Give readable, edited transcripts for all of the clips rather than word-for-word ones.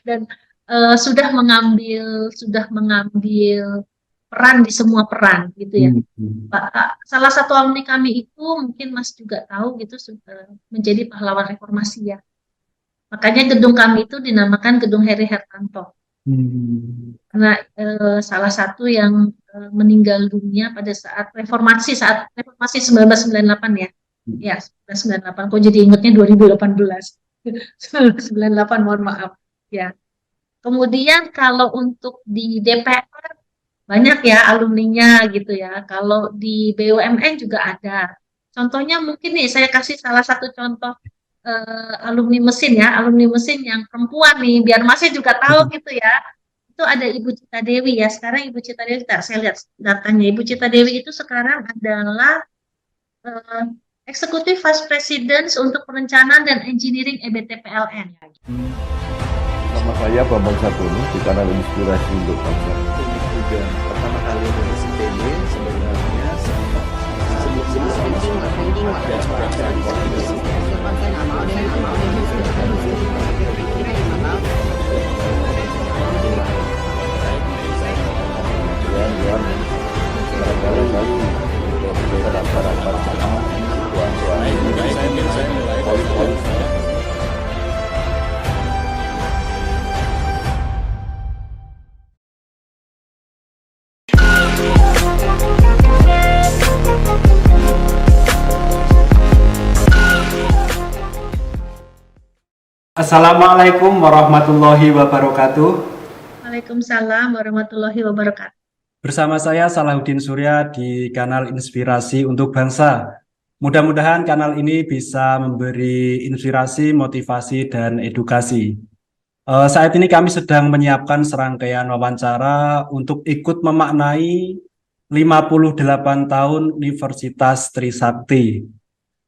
dan sudah mengambil peran di semua peran gitu ya. Hmm. Salah satu alumni kami itu mungkin Mas juga tahu gitu menjadi pahlawan reformasi ya. Makanya gedung kami itu dinamakan Gedung Heri Hertanto Hmm. karena salah satu yang meninggal dunia pada saat reformasi 1998 ya. Ya, 1998. Kok jadi ingetnya 2018. 1998, mohon maaf. Ya. Kemudian kalau untuk di DPR banyak ya alumninya gitu ya. Kalau di BUMN juga ada. Contohnya mungkin nih saya kasih salah satu contoh alumni mesin ya, alumni mesin yang perempuan nih, biar Masnya juga tahu gitu ya. Itu ada Ibu Cita Dewi ya. Sekarang Ibu Cita Dewi, saya lihat datanya. Ibu Cita Dewi itu sekarang adalah eh, Eksekutif Vice President untuk Perencanaan dan Engineering EBT PLN. Nama saya Bambang Sartono di kanal Inspirasi untuk Bangsa. Ini juga pertama kali dari IPB sebenarnya sebelum Tuan-tuan, barangkali untuk rapat-rapat sama tuan-tuan polis-polis. Assalamualaikum warahmatullahi wabarakatuh. Waalaikumsalam warahmatullahi wabarakatuh. Bersama saya Salahuddin Surya di kanal Inspirasi untuk Bangsa. Mudah-mudahan kanal ini bisa memberi inspirasi, motivasi, dan edukasi. Saat ini kami sedang menyiapkan serangkaian wawancara untuk ikut memaknai 58 tahun Universitas Trisakti.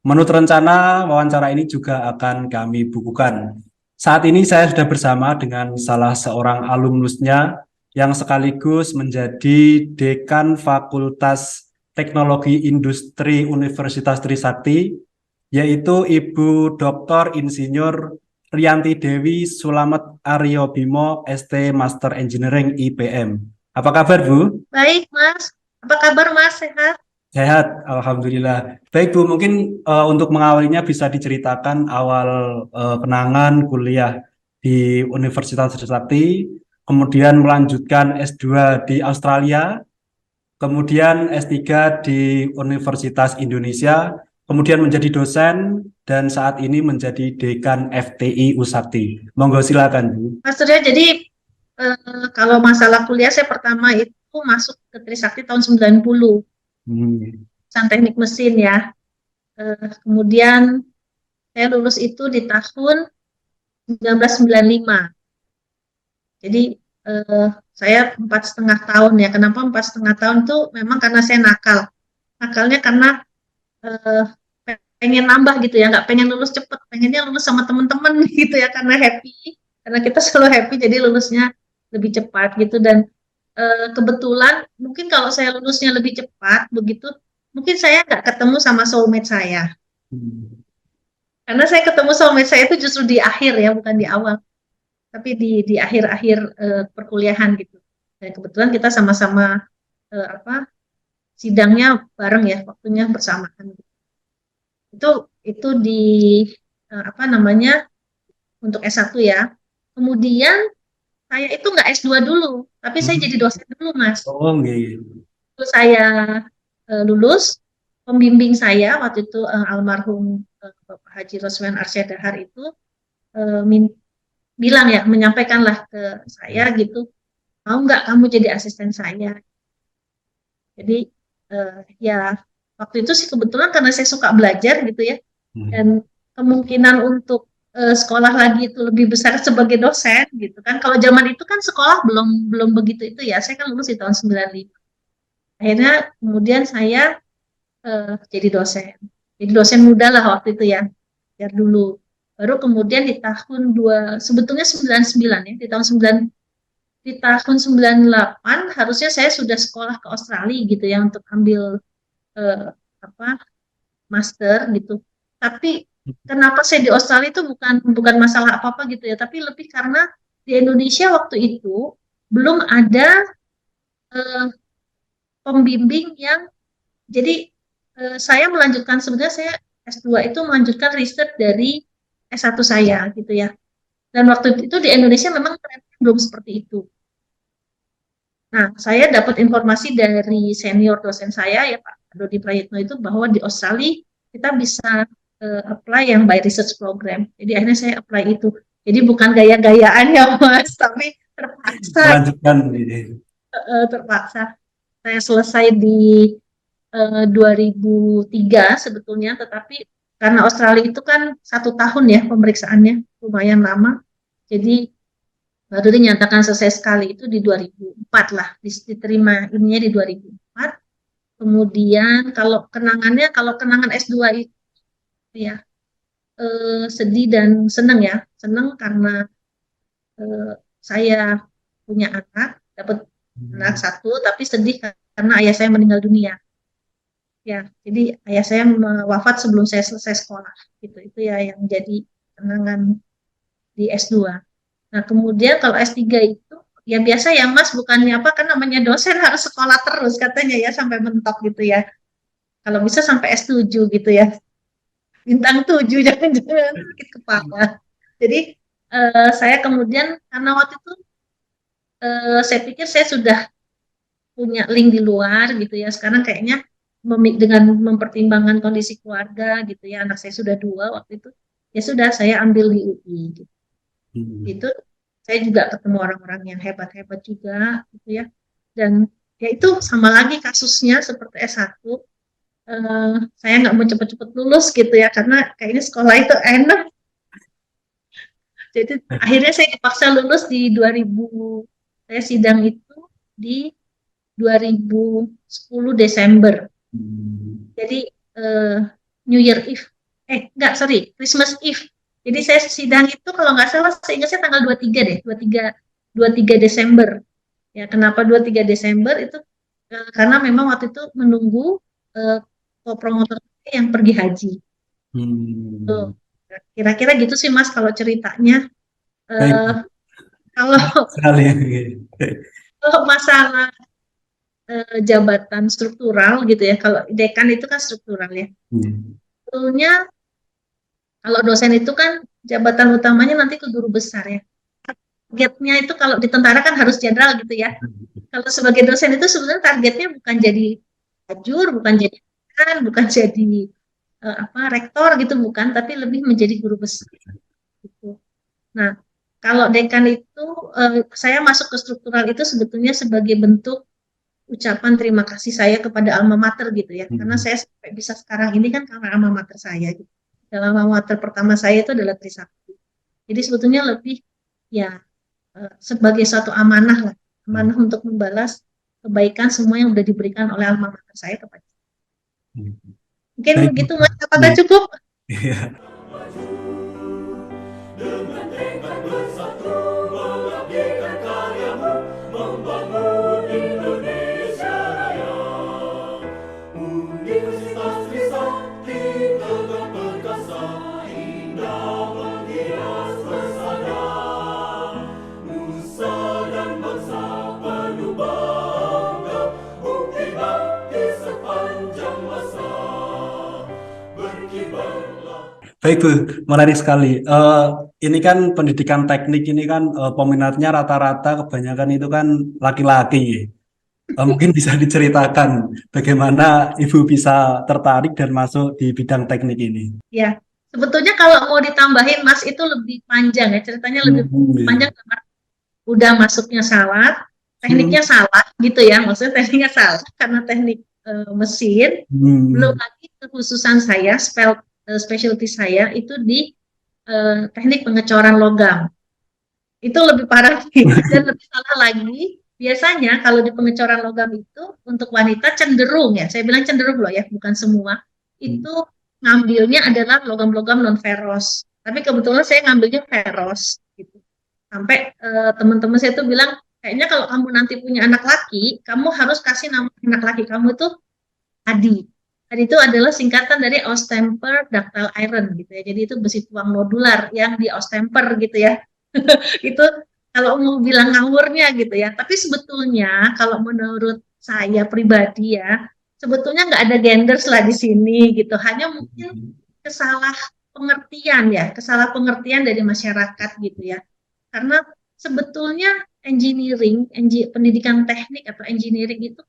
Menurut rencana, wawancara ini juga akan kami bukukan. Saat ini saya sudah bersama dengan salah seorang alumnusnya yang sekaligus menjadi Dekan Fakultas Teknologi Industri Universitas Trisakti, yaitu Ibu Dr. Insinyur Riyanti Dewi Sulamet Aryo Bimo, ST Master Engineering IPM. Apa kabar, Bu? Baik, Mas. Apa kabar, Mas? Sehat? Sehat, Alhamdulillah. Baik Bu, mungkin untuk mengawalinya bisa diceritakan awal kenangan kuliah di Universitas Trisakti, kemudian melanjutkan S2 di Australia, kemudian S3 di Universitas Indonesia, kemudian menjadi dosen, dan saat ini menjadi Dekan FTI Usakti. Monggo silakan Bu. Mas Surya, jadi kalau masalah kuliah saya pertama itu masuk ke Trisakti tahun 90, Hmm. jurusan teknik mesin ya. Kemudian saya lulus itu di tahun 1995. Jadi eh, saya 4,5 tahun ya. Kenapa 4,5 tahun itu memang karena saya nakal. Nakalnya karena eh, pengen nambah gitu ya, nggak pengen lulus cepet, pengennya lulus sama teman-teman gitu ya, karena happy. Karena kita selalu happy, jadi lulusnya lebih cepat gitu. Dan kebetulan mungkin kalau saya lulusnya lebih cepat begitu, mungkin saya nggak ketemu sama soulmate saya. Hmm. Karena saya ketemu soulmate saya itu justru di akhir ya, bukan di awal, tapi di akhir-akhir perkuliahan gitu. Dan kebetulan kita sama-sama apa sidangnya bareng ya, waktunya bersamaan. Itu itu di apa namanya untuk S1 ya. Kemudian saya itu nggak S2 dulu, tapi saya jadi dosen dulu, Mas. Oh, nggih. Terus saya lulus, pembimbing saya waktu itu almarhum Bapak Haji Roswan Arsyadahar itu eh, min- bilang ya, menyampaikanlah ke saya gitu, mau nggak kamu jadi asisten saya? Jadi ya waktu itu sih kebetulan karena saya suka belajar gitu ya, dan Hmm. kemungkinan untuk sekolah lagi itu lebih besar sebagai dosen gitu kan. Kalau zaman itu kan sekolah belum belum begitu itu ya. Saya kan lulus di tahun 95. Akhirnya kemudian saya jadi dosen. Jadi dosen muda lah waktu itu ya. Biar dulu. Baru kemudian di tahun sebetulnya 99 ya, di tahun 98 harusnya saya sudah sekolah ke Australia gitu ya untuk ambil eh, apa master gitu. Tapi kenapa saya di Australia itu bukan bukan masalah apa-apa gitu ya, tapi lebih karena di Indonesia waktu itu belum ada eh, pembimbing yang jadi saya melanjutkan sebenarnya saya S2 itu melanjutkan riset dari S1 saya gitu ya. Dan waktu itu di Indonesia memang trennya belum seperti itu. Nah, saya dapat informasi dari senior dosen saya ya Pak Dodi Prayitno itu bahwa di Australia kita bisa apply yang by research program. Jadi akhirnya saya apply itu. Jadi bukan gaya-gayaan ya Mas, tapi terpaksa Melanjutkan. terpaksa. Saya selesai di 2003 sebetulnya, tetapi karena Australia itu kan 1 tahun ya pemeriksaannya, lumayan lama. Jadi baru dinyatakan selesai sekali itu di 2004 lah, diterima ininya di 2004. Kemudian kalau kenangan S2 itu ya sedih dan senang ya. Senang karena saya punya anak, dapat anak satu, tapi sedih karena ayah saya meninggal dunia. Ya, jadi ayah saya wafat sebelum saya selesai sekolah. Gitu. Itu ya yang jadi kenangan di S2. Nah, kemudian kalau S3 itu ya biasa ya Mas, bukannya apa kan namanya dosen harus sekolah terus katanya ya sampai mentok gitu ya. Kalau bisa sampai S7 gitu ya. Bintang 7 jangan-jangan sakit kepala. Jadi saya kemudian karena waktu itu saya pikir saya sudah punya link di luar gitu ya. Sekarang kayaknya dengan mempertimbangkan kondisi keluarga gitu ya, anak saya sudah 2 waktu itu, ya sudah saya ambil di UI gitu. Itu saya juga ketemu orang-orang yang hebat-hebat juga gitu ya. Dan ya itu sama lagi kasusnya seperti S1. Saya nggak mau cepet-cepet lulus gitu ya, karena kayaknya sekolah itu enak. Jadi akhirnya saya dipaksa lulus di 2000, saya sidang itu di 2010 Desember. Jadi New Year Eve, enggak, sorry, Christmas Eve. Jadi saya sidang itu kalau nggak salah, saya ingat saya tanggal 23 deh, 23 Desember. Ya, kenapa 23 Desember itu? Karena memang waktu itu menunggu promotor yang pergi haji. Tuh. Kira-kira gitu sih Mas kalau ceritanya. Kalau kalau masalah jabatan struktural gitu ya, kalau dekan itu kan struktural ya. Sebetulnya kalau dosen itu kan jabatan utamanya nanti ke guru besar ya. Targetnya itu kalau di tentara kan harus jenderal gitu ya. Kalau sebagai dosen itu sebenarnya targetnya bukan jadi ajur, bukan jadi dekan, bukan jadi rektor gitu, bukan, tapi lebih menjadi guru besar gitu. Nah, kalau dekan itu saya masuk ke struktural itu sebetulnya sebagai bentuk ucapan terima kasih saya kepada alma mater gitu ya, karena saya sampai bisa sekarang ini kan karena alma mater saya gitu. Dan alma mater pertama saya itu adalah Trisakti. Jadi sebetulnya lebih ya sebagai suatu amanah lah, amanah untuk membalas kebaikan semua yang sudah diberikan oleh alma mater saya kepada saya. Mungkin begitu Mas, apakah cukup? Baik Bu, menarik sekali. Ini kan pendidikan teknik ini kan peminatnya rata-rata kebanyakan itu kan laki-laki. Mungkin bisa diceritakan bagaimana Ibu bisa tertarik dan masuk di bidang teknik ini. Ya, sebetulnya kalau mau ditambahin Mas itu lebih panjang ya, ceritanya lebih panjang karena udah masuknya salah, tekniknya salah gitu ya, maksudnya tekniknya salah karena teknik mesin, belum lagi kekhususan saya, specialty saya itu di teknik pengecoran logam. Itu lebih parah dan lebih salah lagi. Biasanya kalau di pengecoran logam itu untuk wanita cenderung ya, saya bilang cenderung loh ya, bukan semua, itu ngambilnya adalah logam-logam non ferros. Tapi kebetulan saya ngambilnya ferros gitu. Sampai teman-teman saya tuh bilang, kayaknya kalau kamu nanti punya anak laki, kamu harus kasih nama anak laki kamu tuh Adi. Adi itu adalah singkatan dari austemper ductile iron gitu ya. Jadi itu besi tuang nodular yang di austemper gitu ya. Itu kalau mau bilang ngawurnya gitu ya. Tapi sebetulnya kalau menurut saya pribadi ya, sebetulnya nggak ada genders lah di sini gitu. Hanya mungkin kesalah pengertian ya, kesalah pengertian dari masyarakat gitu ya. Karena sebetulnya engineering, pendidikan teknik atau engineering itu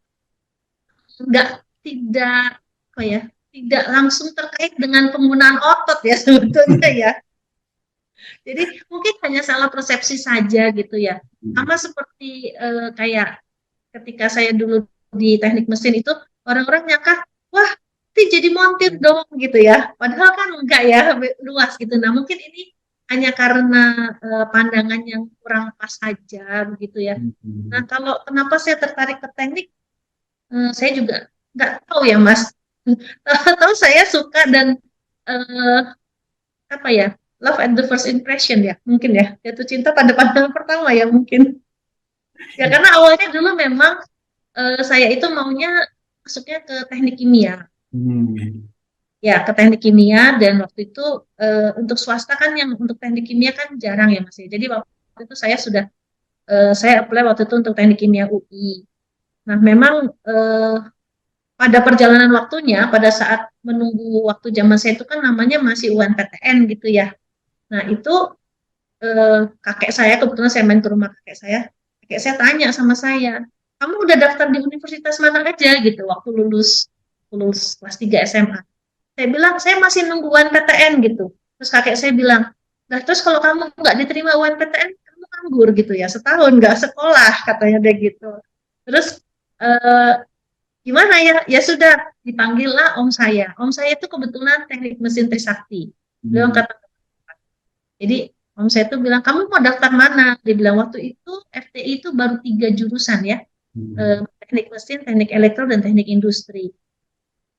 nggak tidak apa ya, tidak langsung terkait dengan penggunaan otot ya sebetulnya ya. Jadi mungkin hanya salah persepsi saja gitu ya. Sama seperti kayak ketika saya dulu di teknik mesin itu orang-orang nyangka, wah, nanti jadi montir dong gitu ya. Padahal kan enggak ya, luas gitu. Nah mungkin ini hanya karena pandangan yang kurang pas saja begitu ya. Nah kalau kenapa saya tertarik ke teknik, saya juga nggak tahu ya Mas. Tahu saya suka dan eh, apa ya, love at the first impression ya mungkin ya, jatuh cinta pada pandangan pertama ya mungkin ya, karena awalnya dulu memang saya itu maunya masuknya ke teknik kimia ya, ke teknik kimia. Dan waktu itu untuk swasta kan, yang untuk teknik kimia kan jarang ya Mas ya. Jadi waktu itu saya apply waktu itu untuk teknik kimia UI. Nah memang pada perjalanan waktunya, pada saat menunggu waktu zaman saya itu kan namanya masih UNPTN gitu ya. Nah itu kakek saya, kebetulan saya main ke rumah kakek saya tanya sama saya, kamu udah daftar di universitas mana aja gitu waktu lulus lulus kelas 3 SMA. Saya bilang saya masih nunggu UNPTN gitu. Terus kakek saya bilang, nah terus kalau kamu nggak diterima UNPTN, kamu nganggur gitu ya, setahun nggak sekolah katanya dia gitu. Terus gimana ya? Ya sudah, dipanggil lah om saya. Om saya itu kebetulan teknik mesin Trisakti. Beliau kata, jadi om saya itu bilang, kamu mau daftar mana? Dia bilang waktu itu FTI itu baru 3 jurusan ya, teknik mesin, teknik elektro, dan teknik industri.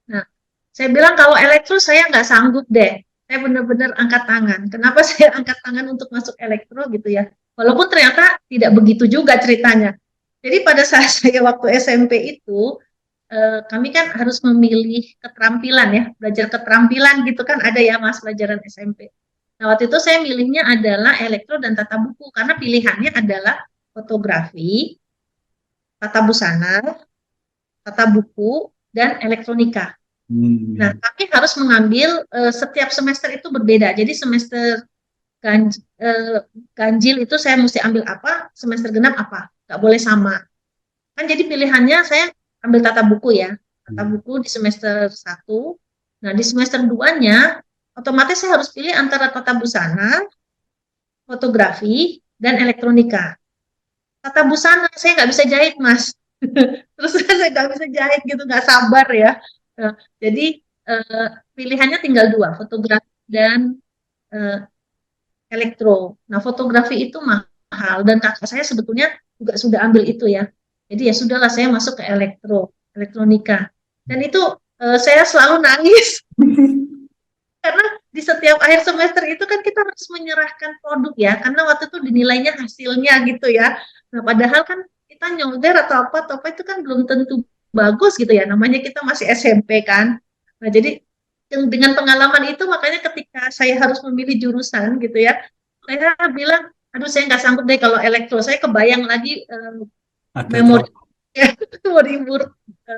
Nah, saya bilang kalau elektro saya nggak sanggup deh. Saya benar-benar angkat tangan. Kenapa saya angkat tangan untuk masuk elektro gitu ya? Walaupun ternyata tidak begitu juga ceritanya. Jadi pada saat saya waktu SMP itu, kami kan harus memilih keterampilan ya, belajar keterampilan gitu kan, ada ya Mas pelajaran SMP. Nah waktu itu saya milihnya adalah elektro dan tata buku, karena pilihannya adalah fotografi, tata busana, tata buku, dan elektronika. Nah, kami harus mengambil setiap semester itu berbeda. Jadi semester ganjil itu saya mesti ambil apa, semester genap apa, nggak boleh sama. Kan jadi pilihannya saya ambil tata buku ya, tata buku di semester 1. Nah, di semester 2-nya otomatis saya harus pilih antara tata busana, fotografi, dan elektronika. Tata busana saya nggak bisa jahit Mas. Terus saya nggak bisa jahit gitu, nggak sabar ya. Jadi pilihannya tinggal 2, fotografi dan elektro. Nah fotografi itu mahal dan kakak saya sebetulnya juga sudah ambil itu ya. Jadi ya sudahlah, saya masuk ke elektronika. Dan itu saya selalu nangis karena di setiap akhir semester itu kan kita harus menyerahkan produk ya, karena waktu itu dinilainya hasilnya gitu ya. Nah padahal kan kita nyolder atau apa itu kan belum tentu bagus gitu ya, namanya kita masih SMP kan. Nah jadi dengan pengalaman itu makanya ketika saya harus memilih jurusan gitu ya, saya bilang, aduh saya nggak sanggup deh kalau elektro. Saya kebayang lagi memori ya, memori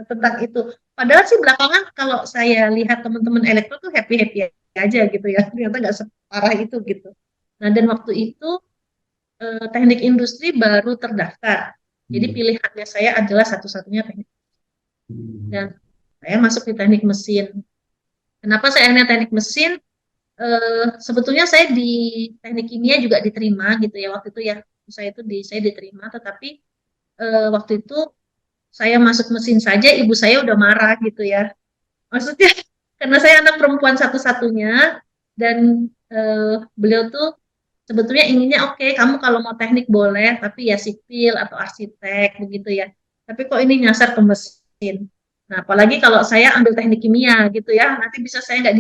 tentang itu. Padahal sih belakangan kalau saya lihat teman-teman elektro tuh happy-happy aja gitu ya, ternyata nggak separah itu gitu. Nah dan waktu itu teknik industri baru terdaftar, jadi pilihannya saya adalah satu-satunya teknik, dan saya masuk di teknik mesin. Kenapa saya akhirnya teknik mesin? Sebetulnya saya di teknik kimia juga diterima gitu ya waktu itu ya, saya diterima, tetapi waktu itu saya masuk mesin saja ibu saya udah marah gitu ya, maksudnya karena saya anak perempuan satu-satunya, dan beliau tuh sebetulnya inginnya oke, kamu kalau mau teknik boleh tapi ya sipil atau arsitek begitu ya, tapi kok ini nyasar ke mesin. Nah apalagi kalau saya ambil teknik kimia gitu ya, nanti bisa saya nggak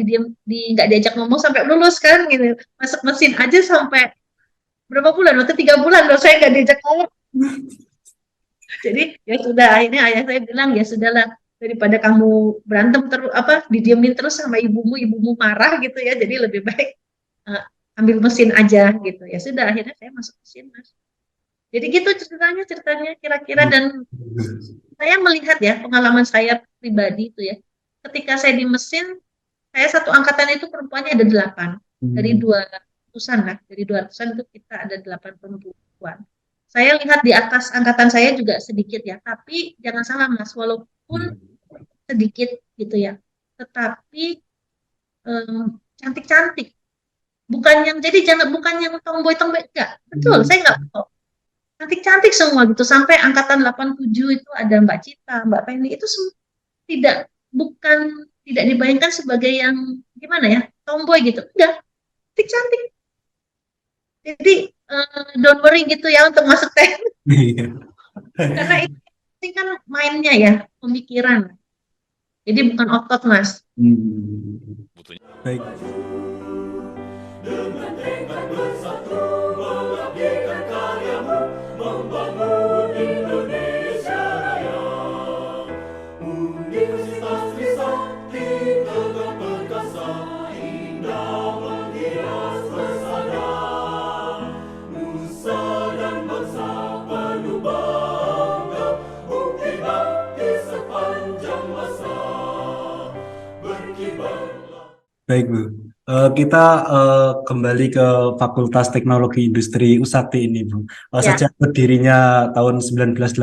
diajak ngomong sampai lulus kan gitu, masuk mesin aja sampai berapa bulan, waktu 3 bulan loh saya nggak diajak ngomong. Jadi ya sudah, akhirnya ayah saya bilang ya sudahlah, daripada kamu berantem terus didiemin terus sama ibumu marah gitu ya, jadi lebih baik ambil mesin aja gitu. Ya sudah, akhirnya saya masuk mesin Mas. Jadi gitu ceritanya kira-kira, dan saya melihat ya pengalaman saya pribadi itu ya. Ketika saya di mesin, saya satu angkatan itu perempuannya ada 8 dari 200-an lah, dari 200-an itu kita ada 8 perempuan. Saya lihat di atas angkatan saya juga sedikit ya, tapi jangan salah Mas, walaupun sedikit gitu ya, tetapi cantik-cantik. Bukan yang jadi jangan bukan yang tomboy-tomboy enggak. Betul, saya enggak tahu. Cantik-cantik semua gitu. Sampai angkatan 87 itu ada Mbak Cita, Mbak Penny, itu tidak dibayangkan sebagai yang gimana ya, tomboy gitu. Enggak, cantik-cantik. Jadi don't worry gitu ya untuk masuk teknik. Karena ini kan mainnya ya, pemikiran. Jadi bukan otot, Mas. Baik. Baik, Bu. Kita kembali ke Fakultas Teknologi Industri Usakti ini, Bu. Ya. Sejak berdirinya tahun 1980,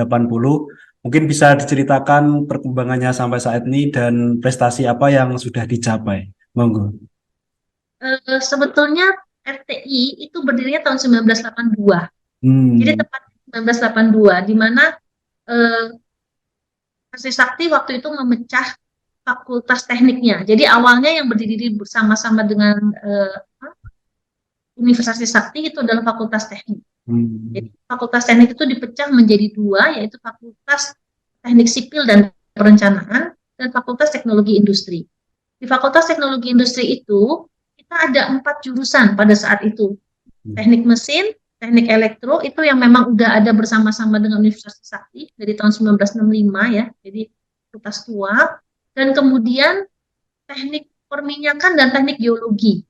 mungkin bisa diceritakan perkembangannya sampai saat ini dan prestasi apa yang sudah dicapai. Monggo. Sebetulnya FTI itu berdirinya tahun 1982. Jadi tepat 1982, di mana Trisakti waktu itu memecah fakultas tekniknya. Jadi awalnya yang berdiri bersama-sama dengan Universitas Trisakti itu adalah fakultas teknik. Jadi fakultas teknik itu dipecah menjadi 2, yaitu fakultas teknik sipil dan perencanaan dan fakultas teknologi industri. Di fakultas teknologi industri itu kita ada 4 jurusan pada saat itu. Teknik mesin, teknik elektro itu yang memang udah ada bersama-sama dengan Universitas Trisakti dari tahun 1965 ya. Jadi fakultas tua. Dan kemudian teknik perminyakan dan teknik geologi.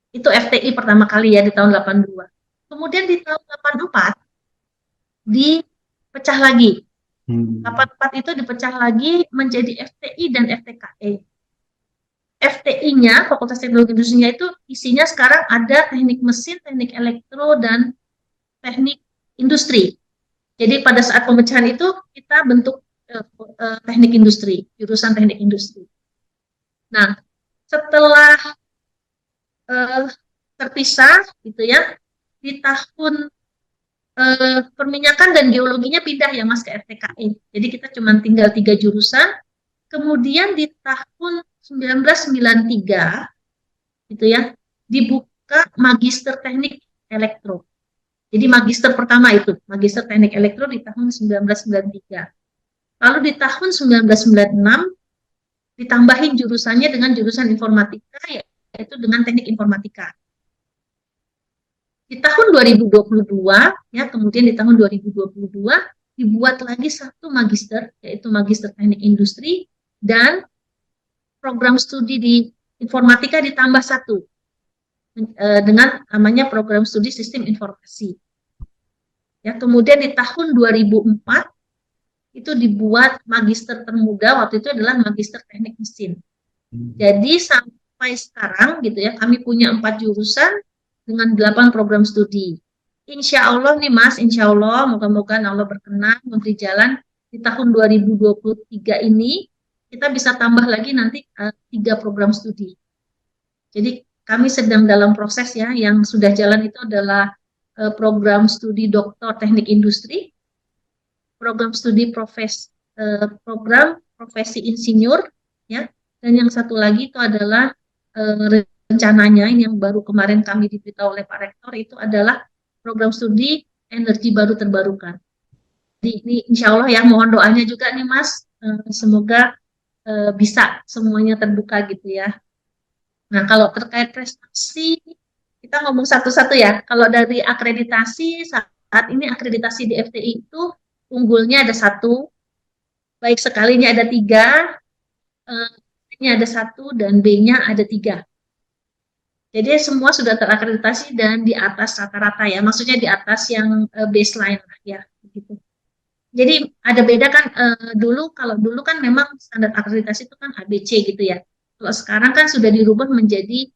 Itu FTI pertama kali ya di tahun 82. Kemudian di tahun 84 dipecah lagi. 84 itu dipecah lagi menjadi FTI dan FTKE. FTI-nya, Fakultas Teknologi Industrinya itu isinya sekarang ada teknik mesin, teknik elektro, dan teknik industri. Jadi pada saat pemecahan itu kita bentuk teknik industri, jurusan teknik industri. Nah, setelah terpisah gitu ya, di tahun perminyakan dan geologinya pindah ya Mas ke FTKE. Jadi kita cuma tinggal 3 jurusan. Kemudian di tahun 1993 gitu ya, dibuka magister teknik elektro. Jadi magister pertama itu, magister teknik elektro di tahun 1993. Lalu di tahun 1996 ditambahin jurusannya dengan jurusan informatika, yaitu dengan teknik informatika. Di tahun 2022, ya kemudian di tahun 2022 dibuat lagi 1 magister, yaitu magister teknik industri, dan program studi di informatika ditambah 1 dengan namanya program studi sistem informasi. Ya, kemudian di tahun 2004 itu dibuat magister termuda, waktu itu adalah magister teknik mesin. Jadi sampai sekarang gitu ya, kami punya 4 jurusan dengan 8 program studi. Insya Allah nih Mas, insya Allah moga-moga Allah berkenan memberi jalan di tahun 2023 ini kita bisa tambah lagi nanti 3 program studi. Jadi kami sedang dalam proses ya, yang sudah jalan itu adalah program studi doktor teknik industri, program studi program profesi insinyur ya, dan yang satu lagi itu adalah rencananya ini yang baru kemarin kami diberitahu oleh Pak Rektor, itu adalah program studi energi baru terbarukan. Jadi ini insya Allah ya, mohon doanya juga nih Mas, semoga bisa semuanya terbuka gitu ya. Nah kalau terkait prestasi kita ngomong satu-satu ya. Kalau dari akreditasi, saat ini akreditasi di FTI itu unggulnya ada 1, baik sekalinya ada 3, C-nya ada 1, dan B-nya ada 3. Jadi semua sudah terakreditasi dan di atas rata-rata ya, maksudnya di atas yang baseline lah ya, begitu. Jadi ada beda kan kalau dulu kan memang standar akreditasi itu kan ABC gitu ya. Kalau sekarang kan sudah dirubah menjadi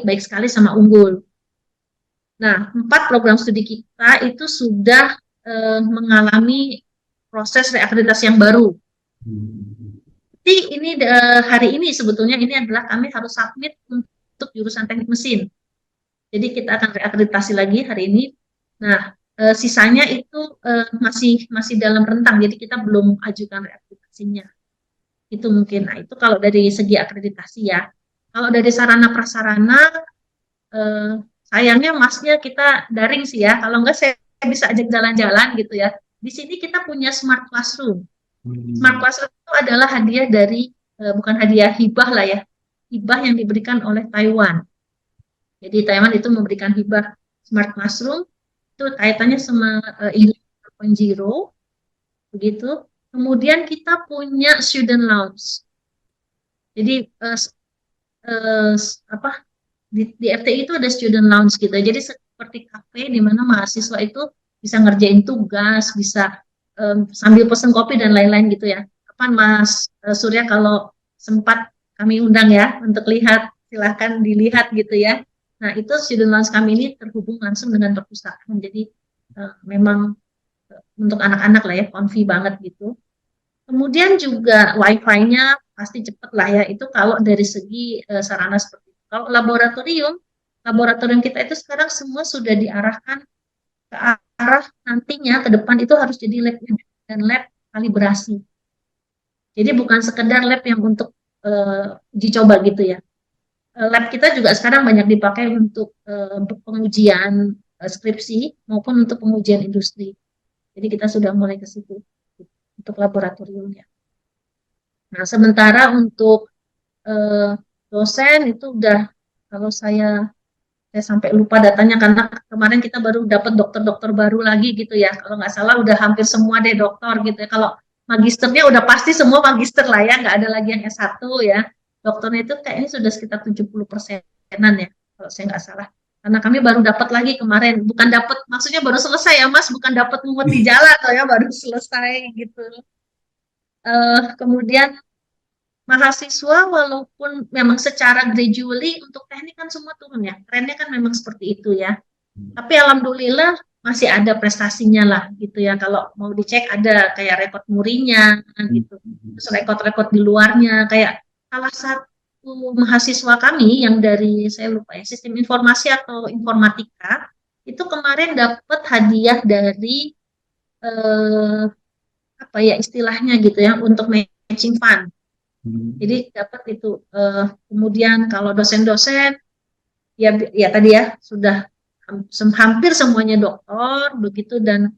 baik sekali sama unggul. Nah, 4 program studi kita itu sudah mengalami proses reakreditasi yang baru. Jadi ini hari ini sebetulnya ini adalah kami harus submit untuk jurusan teknik mesin. Jadi kita akan reakreditasi lagi hari ini. Nah, sisanya itu masih dalam rentang, jadi kita belum ajukan reakreditasinya. Itu mungkin. Nah, itu kalau dari segi akreditasi ya. Kalau dari sarana prasarana, sayangnya masnya kita daring sih ya. Kalau enggak saya bisa ajak jalan-jalan gitu ya. Di sini kita punya Smart Classroom. Smart Classroom itu adalah hadiah dari, bukan hadiah, hibah lah ya. Hibah yang diberikan oleh Taiwan. Jadi Taiwan itu memberikan hibah Smart Classroom, itu kaitannya sama Industri 4.0, begitu. Kemudian kita punya Student Lounge. Jadi di FTI itu ada Student Lounge gitu. Jadi seperti kafe di mana mahasiswa itu bisa ngerjain tugas, bisa sambil pesen kopi dan lain-lain gitu ya. Kapan Mas Surya kalau sempat kami undang ya untuk lihat, silahkan dilihat gitu ya. Nah, itu Student Lounge kami ini terhubung langsung dengan perpustakaan. Jadi memang untuk anak-anak lah ya, konfi banget gitu. Kemudian juga Wi-Fi-nya pasti cepat lah ya. Itu kalau dari segi sarana seperti itu. Kalau laboratorium kita itu sekarang semua sudah diarahkan ke arah nantinya ke depan itu harus jadi lab dan lab kalibrasi. Jadi bukan sekedar lab yang untuk uji coba gitu ya. Lab kita juga sekarang banyak dipakai untuk pengujian skripsi maupun untuk pengujian industri. Jadi kita sudah mulai ke situ untuk laboratoriumnya. Nah, sementara untuk dosen itu udah, kalau saya sampai lupa datanya karena kemarin kita baru dapat dokter-dokter baru lagi gitu ya. Kalau nggak salah udah hampir semua deh dokter gitu ya. Kalau magisternya udah pasti semua magister lah ya, nggak ada lagi yang S1 ya. Dokternya itu kayaknya sudah sekitar 70%-an ya, kalau saya nggak salah. Karena kami baru dapat lagi kemarin, bukan dapat, maksudnya baru selesai ya Mas, bukan dapat mumet di jalan atau ya, baru selesai gitu. Kemudian mahasiswa walaupun memang secara gradually untuk teknik kan semua turun ya, trennya kan memang seperti itu ya. Tapi alhamdulillah masih ada prestasinya lah gitu ya. Kalau mau dicek ada kayak rekod murinya gitu, terus rekod-rekod di luarnya. Kayak salah satu mahasiswa kami yang dari, saya lupa ya, sistem informasi atau informatika, itu kemarin dapat hadiah dari apa ya istilahnya gitu ya, untuk matching fund. Jadi dapat itu. Kemudian kalau dosen-dosen ya tadi ya sudah hampir semuanya doktor begitu, dan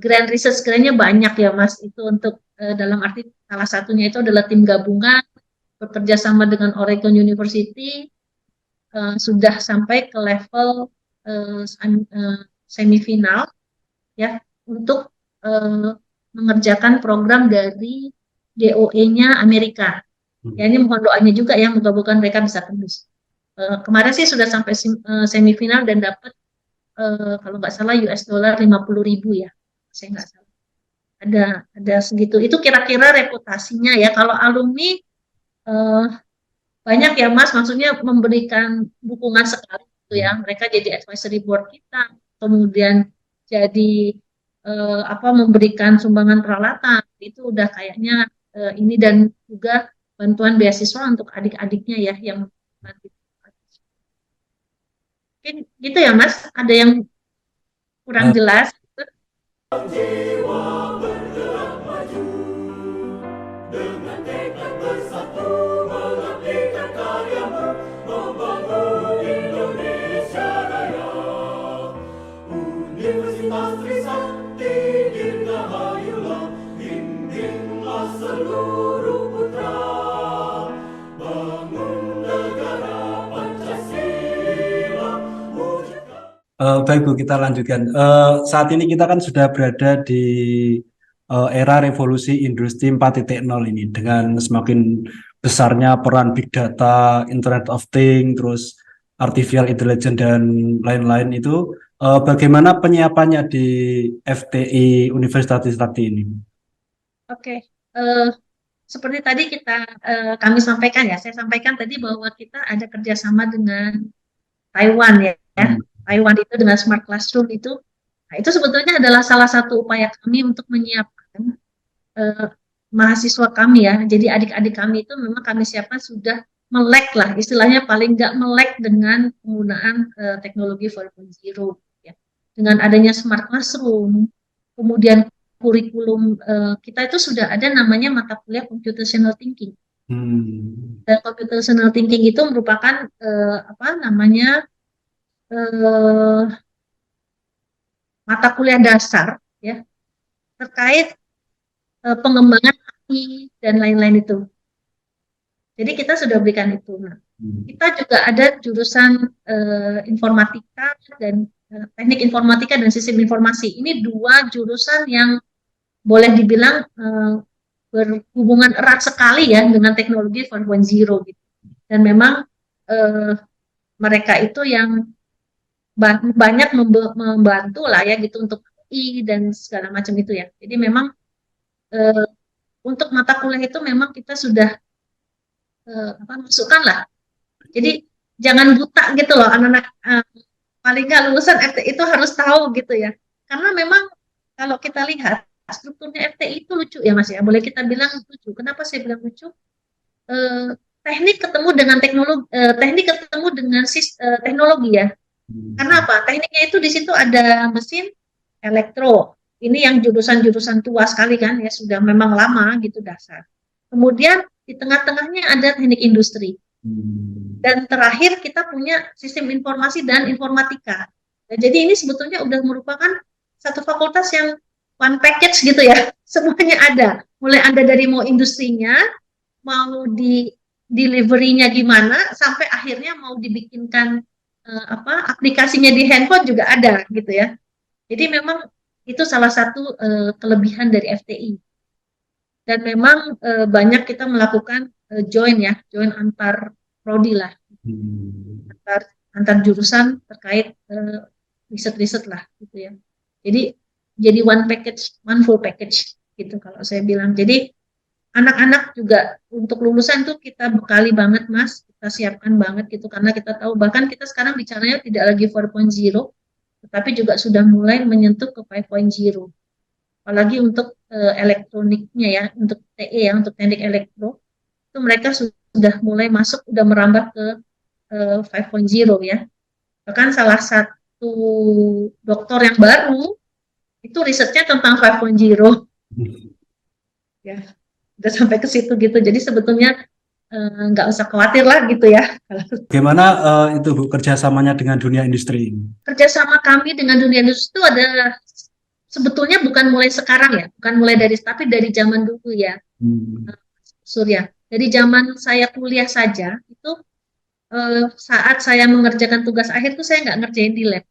grant research grant-nya banyak ya Mas. Itu untuk dalam arti salah satunya itu adalah tim gabungan bekerja sama dengan Oregon University, sudah sampai ke level semifinal ya untuk mengerjakan program dari DOE-nya Amerika. Ya, ini mohon doanya juga ya, moga-moga mereka bisa tembus. Kemarin sih sudah sampai semifinal dan dapat kalau nggak salah US dollar 50.000 ya, saya nggak salah. Ada segitu. Itu kira-kira reputasinya ya. Kalau alumni banyak ya Mas, maksudnya memberikan dukungan sekali gitu ya. Mereka jadi advisory board kita, kemudian jadi memberikan sumbangan peralatan. Itu udah kayaknya ini, dan juga bantuan beasiswa untuk adik-adiknya ya yang nanti. Mungkin gitu ya Mas, ada yang kurang jelas? Baik Bu, kita lanjutkan. Saat ini kita kan sudah berada di era revolusi industri 4.0 ini, dengan semakin besarnya peran big data, Internet of Things, terus artificial intelligence dan lain-lain itu, bagaimana penyiapannya di FTI Universitas Trisakti ini? Oke, eh, seperti tadi kami sampaikan ya, saya sampaikan tadi bahwa kita ada kerjasama dengan Taiwan ya. Hmm. Taiwan itu dengan Smart Classroom itu, nah itu sebetulnya adalah salah satu upaya kami untuk menyiapkan eh, mahasiswa kami ya. Jadi adik-adik kami itu memang kami siapkan sudah melek lah, istilahnya paling nggak melek dengan penggunaan teknologi 4.0 ya. Dengan adanya Smart Classroom, kemudian kurikulum kita itu sudah ada namanya mata kuliah Computational Thinking. Dan Computational Thinking itu merupakan apa namanya mata kuliah dasar ya terkait pengembangan AI dan lain-lain itu. Jadi kita sudah berikan itu. Nah, kita juga ada jurusan informatika dan teknik informatika dan sistem informasi. Ini dua jurusan yang boleh dibilang berhubungan erat sekali ya dengan teknologi 4.0 gitu. Dan memang mereka itu yang banyak membantu lah ya gitu untuk AI dan segala macam itu ya. Jadi memang untuk mata kuliah itu memang kita sudah masukkan lah. Jadi jangan buta gitu loh anak-anak paling nggak lulusan FTI itu harus tahu gitu ya. Karena memang kalau kita lihat strukturnya FTI itu lucu ya Mas ya. Boleh kita bilang lucu. Kenapa saya bilang lucu? Teknik ketemu dengan teknologi, teknik ketemu dengan teknologi ya. Karena apa? Tekniknya itu di situ ada mesin, elektro. Ini yang jurusan-jurusan tua sekali kan ya, sudah memang lama gitu dasar. Kemudian di tengah-tengahnya ada teknik industri. Dan terakhir kita punya sistem informasi dan informatika. Nah, jadi ini sebetulnya udah merupakan satu fakultas yang one package gitu ya. Semuanya ada. Mulai ada dari mau industrinya, mau di delivery-nya gimana, sampai akhirnya mau dibikinkan aplikasinya di handphone juga ada gitu ya. Jadi memang itu salah satu kelebihan dari FTI. Dan memang banyak kita melakukan join antar prodi lah, antar jurusan terkait riset-riset lah gitu ya. Jadi one package, one full package gitu kalau saya bilang. Jadi anak-anak juga untuk lulusan tuh kita bekali banget Mas, kita siapkan banget gitu karena kita tahu bahkan kita sekarang bicaranya tidak lagi 4.0 tetapi juga sudah mulai menyentuh ke 5.0. Apalagi untuk elektroniknya ya, untuk TE ya, untuk teknik elektro itu mereka sudah mulai masuk, sudah merambah ke 5.0 ya. Bahkan salah satu dokter yang baru itu risetnya tentang 5.0 ya. Udah sampai ke situ gitu. Jadi sebetulnya nggak usah khawatir lah gitu ya. Bagaimana itu Bu kerjasamanya dengan dunia industri? Kerjasama kami dengan dunia industri itu ada sebetulnya bukan mulai sekarang ya, bukan mulai tapi dari zaman dulu ya, Surya. Dari zaman saya kuliah saja itu saat saya mengerjakan tugas akhir itu saya nggak ngerjain di lab.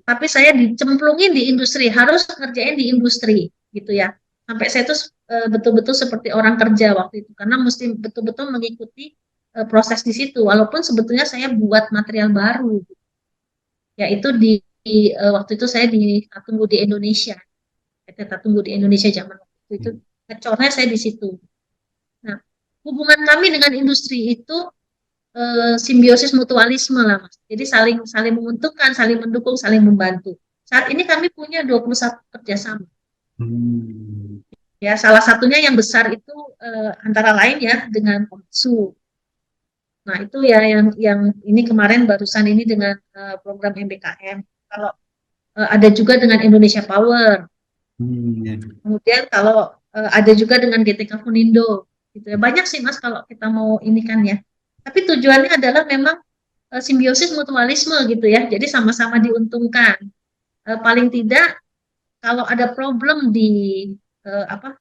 Tapi saya dicemplungin di industri, harus ngerjain di industri gitu ya. Sampai saya tuh betul-betul seperti orang kerja waktu itu karena mesti betul-betul mengikuti proses di situ walaupun sebetulnya saya buat material baru yaitu waktu itu saya di Tatunggu di Indonesia PT Tatunggu di Indonesia zaman waktu itu ngecornya saya di situ. Nah hubungan kami dengan industri itu simbiosis mutualisme lah Mas, jadi saling menguntungkan, saling mendukung, saling membantu. Saat ini kami punya 21 kerjasama. Ya, salah satunya yang besar itu antara lain ya dengan Komatsu. Nah, itu ya yang ini kemarin barusan ini dengan program MBKM. Kalau ada juga dengan Indonesia Power. Kemudian kalau ada juga dengan GTK Funindo gitu ya. Banyak sih Mas kalau kita mau ini kan ya. Tapi tujuannya adalah memang simbiosis mutualisme gitu ya. Jadi sama-sama diuntungkan. Paling tidak kalau ada problem di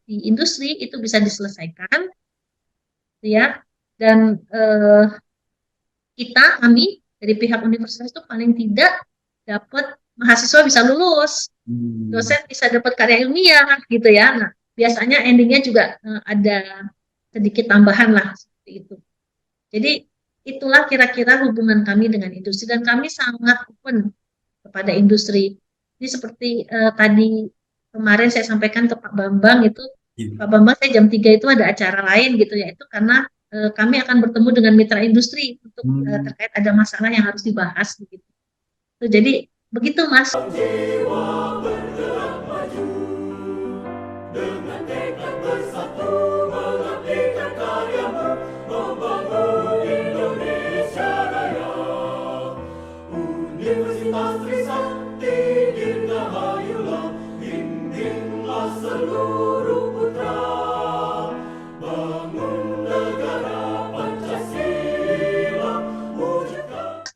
industri itu bisa diselesaikan ya dan kami dari pihak universitas itu paling tidak dapat mahasiswa bisa lulus, dosen bisa dapat karya ilmiah gitu ya. Nah biasanya endingnya juga ada sedikit tambahan lah seperti itu. Jadi itulah kira-kira hubungan kami dengan industri dan kami sangat open kepada industri. Ini seperti tadi kemarin saya sampaikan ke Pak Bambang itu, Pak Bambang saya jam 3 itu ada acara lain gitu ya, itu karena kami akan bertemu dengan mitra industri untuk terkait ada masalah yang harus dibahas begitu. Jadi begitu Mas.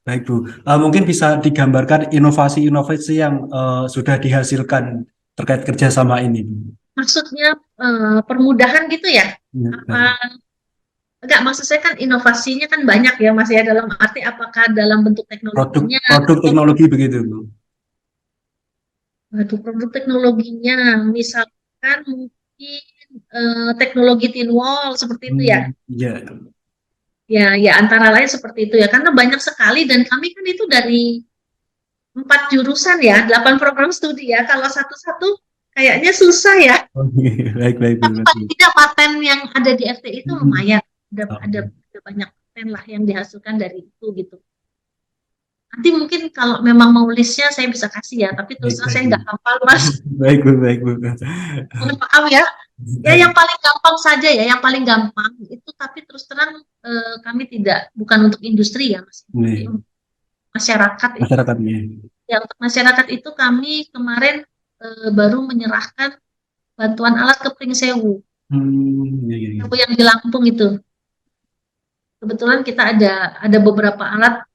Baik Bu, mungkin bisa digambarkan inovasi-inovasi yang sudah dihasilkan terkait kerjasama ini, Bu. Maksudnya permudahan gitu ya? Enggak, maksud saya kan inovasinya kan banyak ya Mas ya, dalam arti apakah dalam bentuk teknologinya, produk teknologi begitu Bu. Produk teknologinya, misalkan mungkin teknologi thin wall seperti itu ya. Iya. Ya antara lain seperti itu ya, karena banyak sekali dan kami kan itu dari 4 jurusan ya, 8 program studi ya, kalau satu-satu kayaknya susah ya. Baik. Tapi paling tidak paten yang ada di FTI itu lumayan, ada banyak paten lah yang dihasilkan dari itu gitu. Nanti mungkin kalau memang mau listnya saya bisa kasih ya, tapi terus terang saya nggak hafal Mas. Baik Bu. Mohon maaf ya. Ya yang paling gampang saja ya, yang paling gampang itu, tapi terus terang kami bukan untuk industri ya Mas, untuk masyarakat. Ya untuk masyarakat itu kami kemarin baru menyerahkan bantuan alat ke Pringsewu, yang di Lampung itu. Kebetulan kita ada beberapa alat,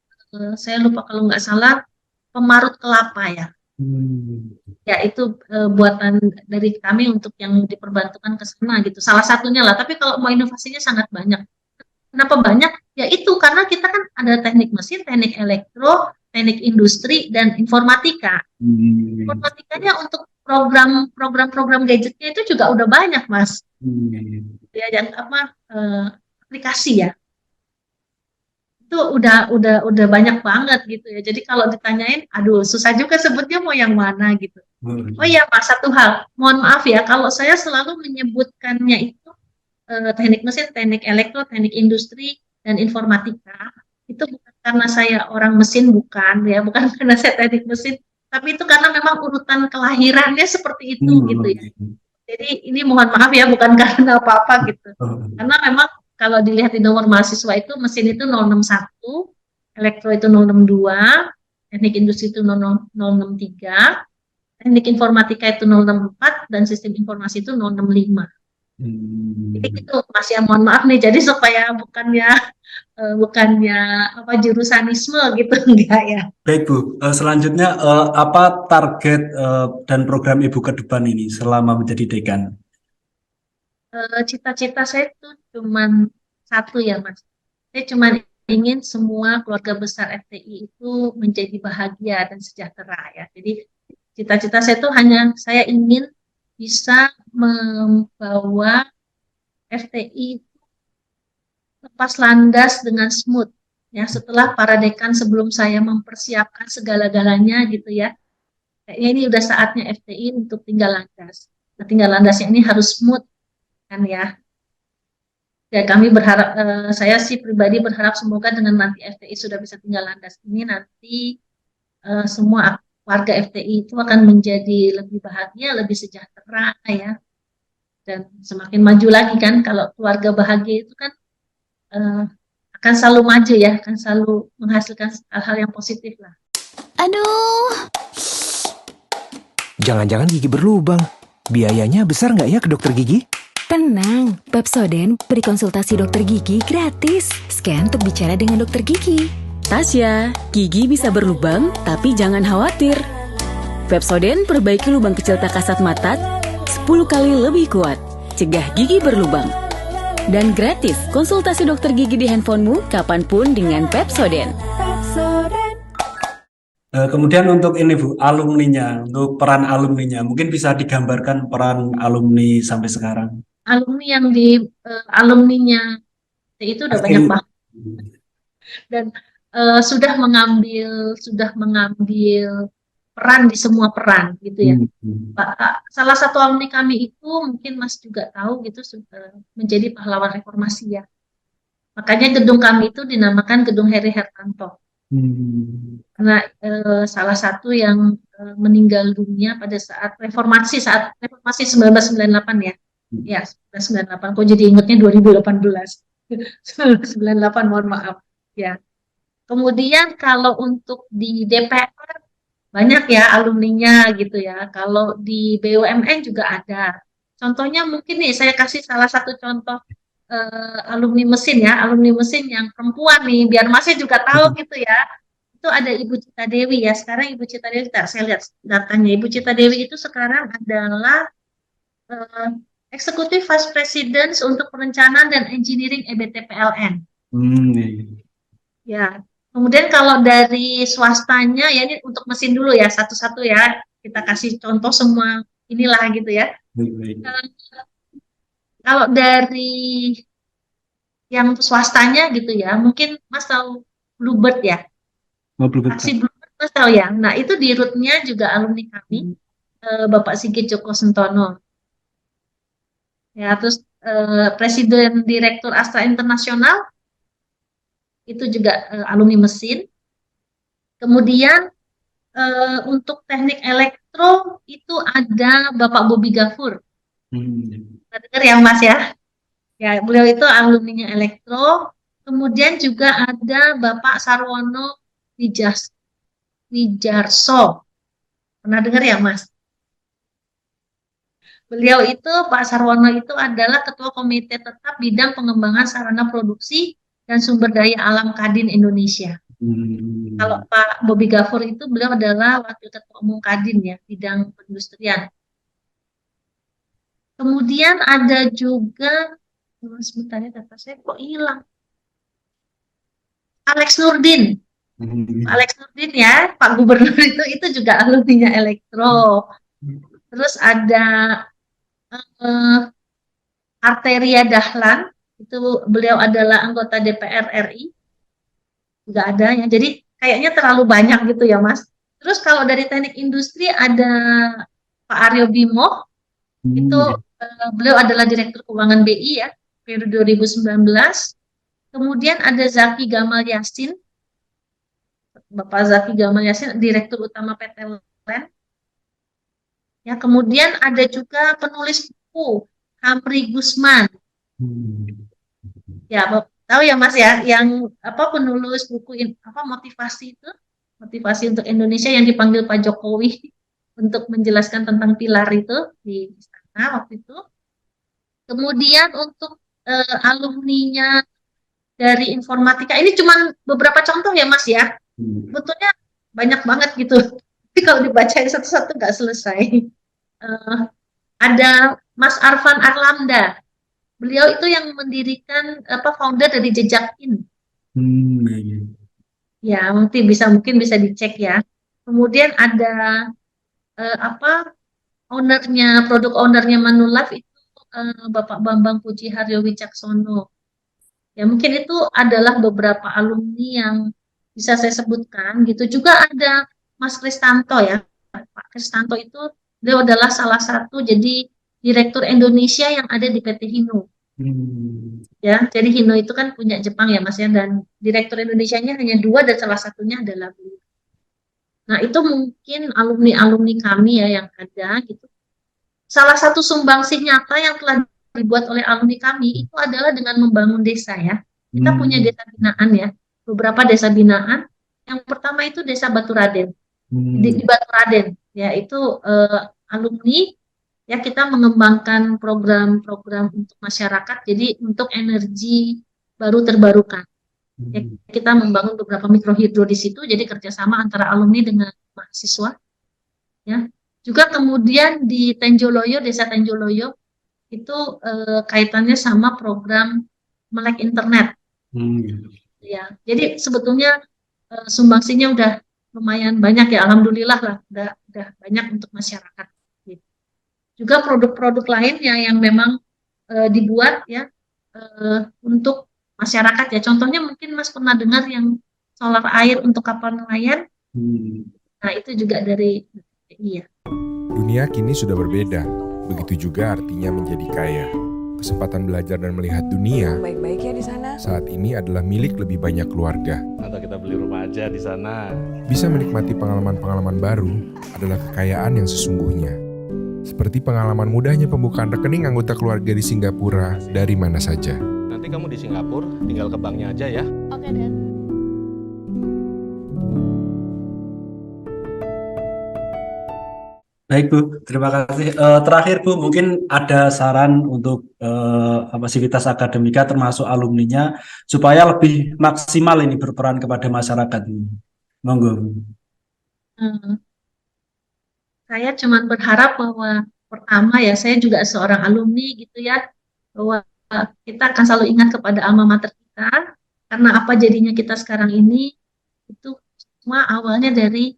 saya lupa kalau nggak salah pemarut kelapa ya. Ya itu buatan dari kami untuk yang diperbantukan ke sana gitu. Salah satunya lah. Tapi kalau mau inovasinya sangat banyak. Kenapa banyak? Ya itu karena kita kan ada teknik mesin, teknik elektro, teknik industri dan informatika. Informatikanya untuk program gadgetnya itu juga udah banyak Mas. Ya yang aplikasi ya. Itu udah banyak banget gitu ya. Jadi kalau ditanyain, aduh susah juga sebutnya mau yang mana gitu. Oh iya Pak, satu hal, mohon maaf ya, kalau saya selalu menyebutkannya itu teknik mesin, teknik elektro, teknik industri dan informatika, itu bukan karena saya orang mesin, bukan karena saya teknik mesin, tapi itu karena memang urutan kelahirannya seperti itu gitu ya. Jadi ini mohon maaf ya, bukan karena apa-apa gitu. Karena memang kalau dilihat di nomor mahasiswa itu mesin itu 061, elektro itu 062, teknik industri itu 063, teknik informatika itu 064, dan sistem informasi itu 065. Jadi itu Mas ya, mohon maaf nih, jadi supaya bukannya jurusanisme gitu, enggak ya. Baik Bu, selanjutnya apa target dan program Ibu ke depan ini selama menjadi dekan? Cita-cita saya itu cuma satu ya Mas. Saya cuma ingin semua keluarga besar FTI itu menjadi bahagia dan sejahtera ya. Jadi cita-cita saya itu saya ingin bisa membawa FTI lepas landas dengan smooth ya, setelah para dekan sebelum saya mempersiapkan segala-galanya gitu ya. Kayaknya ini udah saatnya FTI untuk tinggal landas. Nah, tinggal landasnya ini harus smooth kan ya. Ya kami berharap, saya sih pribadi berharap semoga dengan nanti FTI sudah bisa tinggal landas ini, nanti semua warga FTI itu akan menjadi lebih bahagia, lebih sejahtera ya, dan semakin maju lagi kan. Kalau keluarga bahagia itu kan akan selalu maju ya, akan selalu menghasilkan hal-hal yang positif lah. Aduh, jangan-jangan gigi berlubang. Biayanya besar nggak ya ke dokter gigi? Tenang, Pepsodent beri konsultasi dokter gigi gratis. Scan untuk bicara dengan dokter gigi. Tasya, gigi bisa berlubang, tapi jangan khawatir. Pepsodent perbaiki lubang kecil tak kasat mata 10 kali lebih kuat. Cegah gigi berlubang. Dan gratis konsultasi dokter gigi di handphonemu kapanpun dengan Pepsodent. Kemudian untuk ini Bu, alumninya, untuk peran alumninya, mungkin bisa digambarkan peran alumni sampai sekarang. Alumni yang di alumninya itu udah banyak banget. dan sudah mengambil peran di semua peran gitu ya. Salah satu alumni kami itu mungkin Mas juga tahu gitu menjadi pahlawan reformasi ya. Makanya gedung kami itu dinamakan Gedung Heri Hartanto. Karena salah satu yang meninggal dunia pada saat reformasi 1998 ya. Ya, 1998. Kok jadi ingetnya 2018. 1998, mohon maaf. Ya. Kemudian kalau untuk di DPR banyak ya alumninya gitu ya. Kalau di BUMN juga ada. Contohnya mungkin nih saya kasih salah satu contoh alumni mesin yang perempuan nih, biar Masnya juga tahu gitu ya. Itu ada Ibu Cita Dewi ya. Sekarang Ibu Cita Dewi, saya lihat datanya. Ibu Cita Dewi itu sekarang adalah eh, Executive Vice President untuk Perencanaan dan Engineering EBT PLN. Ya. Kemudian kalau dari swastanya ya ini untuk mesin dulu ya, satu-satu ya. Kita kasih contoh semua inilah gitu ya. Kalau dari yang swastanya gitu ya, mungkin Mas tahu Bluebird ya. Aksi Bluebird Mas tahu ya. Nah, itu di rootnya juga alumni kami, Bapak Sigit Joko Sentono. Ya, terus Presiden Direktur Astra Internasional itu juga alumni mesin. Kemudian untuk teknik elektro itu ada Bapak Bobi Gafur. Dengar ya Mas ya? Ya, beliau itu alumninya elektro. Kemudian juga ada Bapak Sarwono Wijarso. Pernah dengar ya Mas? Beliau itu, Pak Sarwono itu adalah Ketua Komite Tetap Bidang Pengembangan Sarana Produksi dan Sumber Daya Alam Kadin Indonesia. Kalau Pak Bobi Gafur itu beliau adalah Wakil Ketua Umum Kadin ya, bidang perindustrian. Kemudian ada juga, sebentar ya data saya kok hilang. Alex Nurdin. Alex Nurdin ya, Pak Gubernur itu juga alumninya elektro. Terus ada Arteria Dahlan, itu beliau adalah anggota DPR RI. Juga ada ya. Jadi kayaknya terlalu banyak gitu ya, Mas. Terus kalau dari teknik industri ada Pak Aryo Bimo, itu beliau adalah Direktur Keuangan BI ya, periode 2019. Kemudian ada Zaki Gamal Yasin, Bapak Zaki Gamal Yasin, Direktur Utama PT LEN. Ya, kemudian ada juga penulis buku Hamri Gusman. Ya, tahu ya Mas ya, yang penulis buku motivasi itu, motivasi untuk Indonesia yang dipanggil Pak Jokowi untuk menjelaskan tentang pilar itu di istana waktu itu. Kemudian untuk alumninya dari informatika, ini cuma beberapa contoh ya Mas ya, betulnya banyak banget gitu. Tapi kalau dibacain satu-satu nggak selesai. Ada Mas Arfan Arlamda. Beliau itu yang mendirikan founder dari Jejakin. Ya, mungkin bisa dicek ya. Kemudian ada produk ownernya Manulife itu Bapak Bambang Puji Haryo Wicaksono. Ya, mungkin itu adalah beberapa alumni yang bisa saya sebutkan gitu. Juga ada Mas Kristanto ya. Pak Kristanto itu beliau adalah salah satu jadi Direktur Indonesia yang ada di PT Hino. Ya, jadi Hino itu kan punya Jepang ya Mas ya, dan Direktur Indonesianya hanya 2 dan salah satunya adalah beliau. Nah, itu mungkin alumni-alumni kami ya yang ada gitu. Salah satu sumbangsih nyata yang telah dibuat oleh alumni kami itu adalah dengan membangun desa ya. Kita punya desa binaan ya, beberapa desa binaan. Yang pertama itu Desa Baturaden. Di Baturaden ya, itu alumni ya, kita mengembangkan program-program untuk masyarakat, jadi untuk energi baru terbarukan. Ya, kita membangun beberapa mikrohidro di situ, jadi kerjasama antara alumni dengan mahasiswa. Ya, juga kemudian di Tenjoloyo, Desa Tenjoloyo itu kaitannya sama program melek internet. Ya, jadi sebetulnya sumbangsinya udah lumayan banyak ya, alhamdulillah lah, udah banyak untuk masyarakat. Juga produk-produk lainnya yang memang dibuat ya untuk masyarakat ya. Contohnya mungkin Mas pernah dengar yang solar air untuk kapal nelayan. Hmm. Nah, itu juga dari iya. Dunia kini sudah berbeda, begitu juga artinya menjadi kaya. Kesempatan belajar dan melihat dunia Baik-baik ya di sana. saat ini adalah milik lebih banyak keluarga. Atau kita beli rumah aja di sana. Bisa menikmati pengalaman-pengalaman baru adalah kekayaan yang sesungguhnya. Seperti pengalaman mudahnya pembukaan rekening anggota keluarga di Singapura dari mana saja. Nanti kamu di Singapura, tinggal ke banknya aja ya. Oke, Dan. Baik Bu, terima kasih. Terakhir Bu, mungkin ada saran untuk sivitas akademika termasuk alumninya supaya lebih maksimal ini berperan kepada masyarakat ini. Monggo Bu. Hmm, Saya cuma berharap bahwa pertama ya, saya juga seorang alumni gitu ya, bahwa kita akan selalu ingat kepada alma mater kita, karena apa jadinya kita sekarang ini, itu semua awalnya dari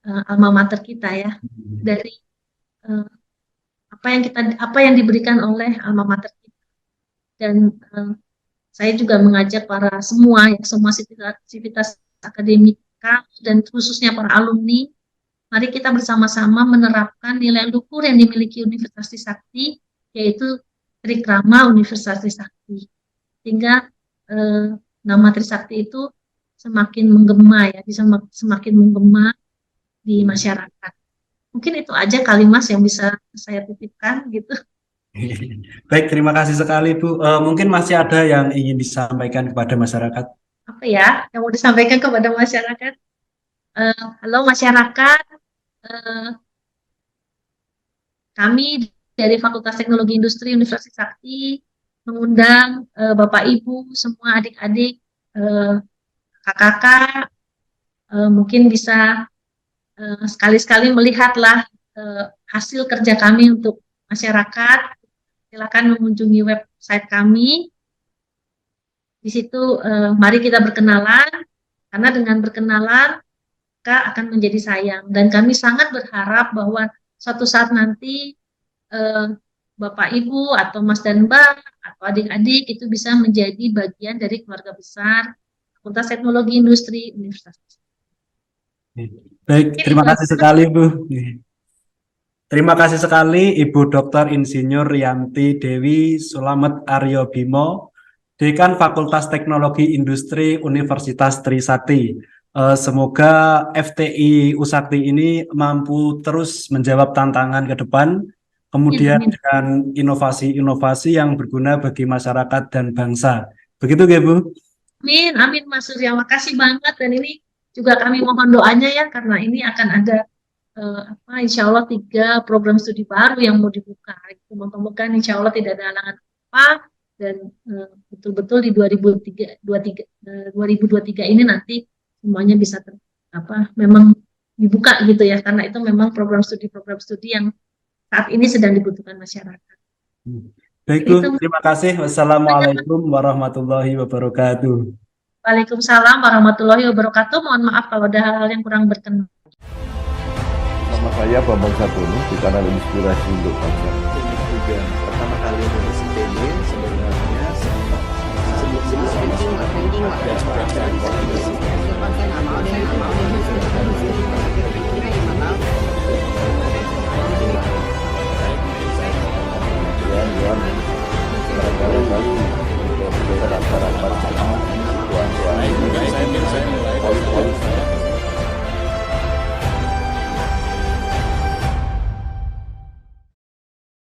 alma mater kita ya, dari eh, apa yang diberikan oleh alma mater kita. Dan saya juga mengajak para semua ya, semua sivitas akademika dan khususnya para alumni, mari kita bersama-sama menerapkan nilai luhur yang dimiliki Universitas Trisakti, yaitu Trikrama Universitas Trisakti, sehingga nama Trisakti itu semakin menggema ya, bisa semakin menggema di masyarakat. Mungkin itu aja kali Mas yang bisa saya titipkan gitu. Baik, terima kasih sekali Bu. Mungkin masih ada yang ingin disampaikan kepada masyarakat. Apa ya yang mau disampaikan kepada masyarakat? Halo masyarakat, kami dari Fakultas Teknologi Industri Universitas Trisakti mengundang Bapak Ibu, semua adik-adik, kakak-kakak, mungkin bisa sekali-sekali melihatlah hasil kerja kami untuk masyarakat. Silakan mengunjungi website kami. Di situ mari kita berkenalan, karena dengan berkenalan maka akan menjadi sayang. Dan kami sangat berharap bahwa suatu saat nanti Bapak Ibu atau Mas dan Mbak atau adik-adik itu bisa menjadi bagian dari keluarga besar Fakultas Teknologi Industri Universitas. Baik, terima kasih sekali Bu. Terima kasih sekali Ibu Dr. Insinyur Riyanti Dewi Sulamet Aryo Bimo, Dekan Fakultas Teknologi Industri Universitas Trisakti. Semoga FTI Usakti ini mampu terus menjawab tantangan ke depan, kemudian dengan inovasi-inovasi yang berguna bagi masyarakat dan bangsa. Begitu ya Bu? Amin, amin Mas Surya, makasih banget. Dan ini juga kami mohon doanya ya, karena ini akan ada insya Allah 3 program studi baru yang mau dibuka. Moga-moga insya Allah tidak ada halangan apa, dan betul-betul di 2023 ini nanti semuanya bisa memang dibuka gitu ya, karena itu memang program studi yang saat ini sedang dibutuhkan masyarakat. Baik Bu, terima kasih. Wassalamualaikum warahmatullahi wabarakatuh. Waalaikumsalam warahmatullahi wabarakatuh. Mohon maaf kalau ada hal-hal yang kurang berkenan. Nama saya Bambang Sartono di kanal Inspirasi untuk Bangsa. Ini juga pertama kali nulis IPB sebenarnya sebelum